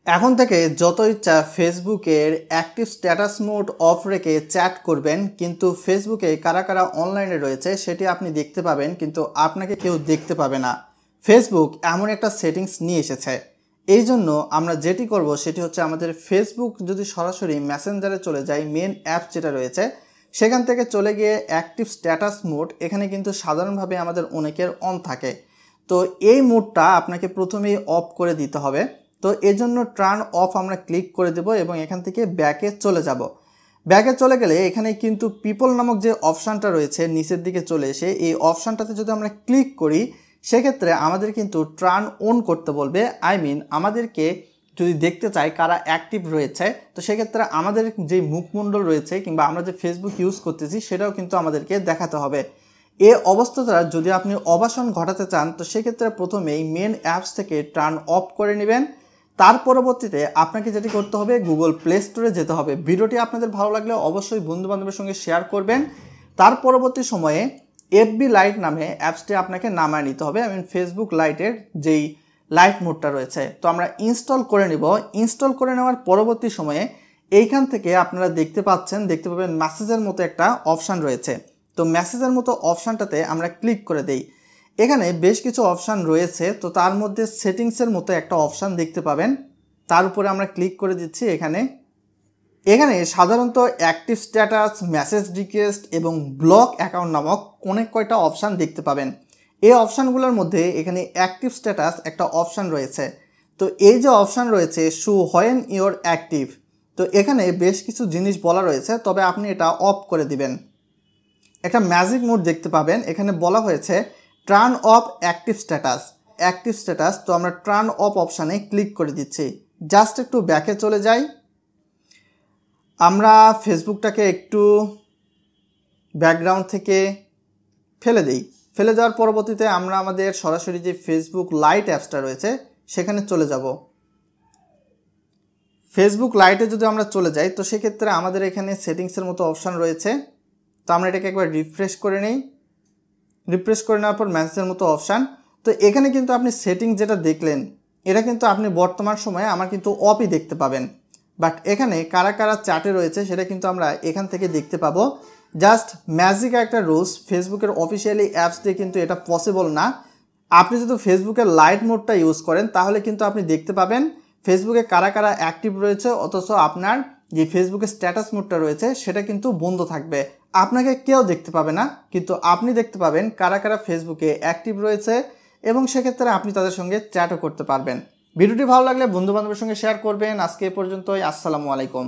এখন থেকে যত ইচ্ছা ফেসবুকের অ্যাক্টিভ স্ট্যাটাস মোড অফ রেখে চ্যাট করবেন, কিন্তু ফেসবুকে কারা কারা অনলাইনে রয়েছে সেটি আপনি দেখতে পাবেন, কিন্তু আপনাকে কেউ দেখতে পাবে না। ফেসবুক এমন একটা সেটিংস নিয়ে এসেছে। এই জন্য আমরা যেটি করব সেটি হচ্ছে আমাদের ফেসবুক যদি সরাসরি মেসেঞ্জারে চলে যায়, মেন অ্যাপ যেটা রয়েছে সেখান থেকে চলে গিয়ে অ্যাক্টিভ স্ট্যাটাস মোড, এখানে কিন্তু সাধারণভাবে আমাদের অনেকের অন থাকে। তো এই মোডটা আপনাকে প্রথমেই অফ করে দিতে হবে। তো এর জন্য টার্ন অফ আমরা ক্লিক করে দেব এবং এখান থেকে ব্যাকে চলে যাব। ব্যাকে চলে গেলে এখানে কিন্তু পিপল নামক যে অপশানটা রয়েছে নিচের দিকে চলে এসে এই অপশানটাতে যদি আমরা ক্লিক করি, সেক্ষেত্রে আমাদের কিন্তু টার্ন অন করতে বলবে। আমাদেরকে যদি দেখতে চাই কারা অ্যাক্টিভ রয়েছে, তো সেক্ষেত্রে আমাদের যে মুখমণ্ডল রয়েছে কিংবা আমরা যে ফেসবুক ইউজ করতেছি সেটাও কিন্তু আমাদেরকে দেখাতে হবে। এ অবস্থাটা যদি আপনি অবাসন ঘটাতে চান, তো সেক্ষেত্রে প্রথমেই মেন অ্যাপস থেকে টার্ন অফ করে নেবেন। তার পরবর্তীতে আপনাকে যেটি করতে হবে, গুগল প্লে স্টোরে যেতে হবে। ভিডিওটি আপনাদের ভালো লাগলে অবশ্যই বন্ধুবান্ধবের সঙ্গে শেয়ার করবেন। তার পরবর্তী সময়ে এফবি লাইট নামে অ্যাপসটি আপনাকে নামায় নিতে হবে। ফেসবুক লাইটের যেই লাইট মোডটা রয়েছে, তো আমরা ইনস্টল করে নেব। ইনস্টল করে নেওয়ার পরবর্তী সময়ে এইখান থেকে আপনারা দেখতে পাবেন মেসেজের মতো একটা অপশান রয়েছে। তো মেসেজের মতো অপশানটাতে আমরা ক্লিক করে দেই। এখানে বেশ কিছু অপশান রয়েছে, তো তার মধ্যে সেটিংসের মতো একটা অপশান দেখতে পাবেন, তার উপরে আমরা ক্লিক করে দিচ্ছি। এখানে সাধারণত অ্যাক্টিভ স্ট্যাটাস, মেসেজ রিকোয়েস্ট এবং ব্লক অ্যাকাউন্ট নামক অনেক কয়টা অপশান দেখতে পাবেন। এই অপশানগুলোর মধ্যে এখানে অ্যাক্টিভ স্ট্যাটাস একটা অপশান রয়েছে। তো এই যে অপশান রয়েছে শো হোয়েন ইউর অ্যাক্টিভ, তো এখানে বেশ কিছু জিনিস বলা রয়েছে, তবে আপনি এটা অফ করে দিবেন। একটা ম্যাজিক মোড দেখতে পাবেন, এখানে বলা হয়েছে টার্ন অফ অ্যাক্টিভ স্ট্যাটাস। তো আমরা টার্ন অফ অপশানে ক্লিক করে দিচ্ছি। জাস্ট একটু ব্যাকে চলে যাই। আমরা ফেসবুকটাকে একটু ব্যাকগ্রাউন্ড থেকে ফেলে যাওয়ার পরবর্তীতে আমরা আমাদের সরাসরি যে ফেসবুক লাইট অ্যাপসটা রয়েছে সেখানে চলে যাব। ফেসবুক লাইটে যদি আমরা চলে যাই, তো সেক্ষেত্রে আমাদের এখানে সেটিংসের মতো অপশান রয়েছে। তো আমরা এটাকে একবার রিফ্রেশ করে নিই। রিফ্রেশ করে নেওয়ার পর মেসেজের মতো অপশান। তো এখানে কিন্তু আপনি সেটিং যেটা দেখলেন, এটা কিন্তু আপনি বর্তমান সময়ে আমার কিন্তু অফই দেখতে পাবেন। বাট এখানে কারা কারা চ্যাটে রয়েছে সেটা কিন্তু আমরা এখান থেকে দেখতে পাবো। জাস্ট ম্যাজিক একটা রুলস, ফেসবুকের অফিসিয়ালি অ্যাপস দিয়ে কিন্তু এটা পসিবল না। আপনি যদি ফেসবুকের লাইট মোডটা ইউজ করেন তাহলে কিন্তু আপনি দেখতে পাবেন ফেসবুকে কারা কারা অ্যাক্টিভ রয়েছে, অথচ আপনার যে ফেসবুকের স্ট্যাটাস মোডটা রয়েছে সেটা কিন্তু বন্ধ থাকবে। আপনাকে কেউ দেখতে পাবে না, কিন্তু আপনি দেখতে পাবেন কারা কারা ফেসবুকে অ্যাক্টিভ রয়েছে এবং সেক্ষেত্রে আপনি তাদের সঙ্গে চ্যাটও করতে পারবেন। ভিডিওটি ভালো লাগলে বন্ধুবান্ধবের সঙ্গে শেয়ার করবেন। আজকে এ পর্যন্তই। আসসালামু আলাইকুম।